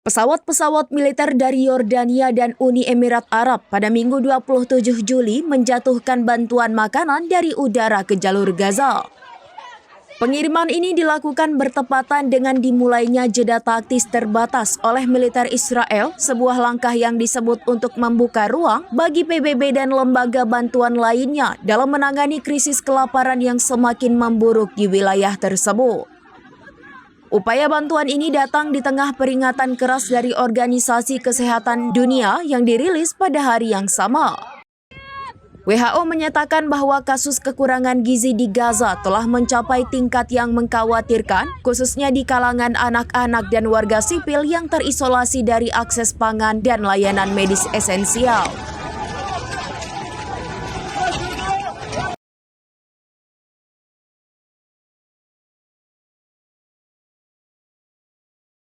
Pesawat-pesawat militer dari Yordania dan Uni Emirat Arab pada Minggu 27 Juli menjatuhkan bantuan makanan dari udara ke jalur Gaza. Pengiriman ini dilakukan bertepatan dengan dimulainya jeda taktis terbatas oleh militer Israel, sebuah langkah yang disebut untuk membuka ruang bagi PBB dan lembaga bantuan lainnya dalam menangani krisis kelaparan yang semakin memburuk di wilayah tersebut. Upaya bantuan ini datang di tengah peringatan keras dari Organisasi Kesehatan Dunia yang dirilis pada hari yang sama. WHO menyatakan bahwa kasus kekurangan gizi di Gaza telah mencapai tingkat yang mengkhawatirkan, khususnya di kalangan anak-anak dan warga sipil yang terisolasi dari akses pangan dan layanan medis esensial.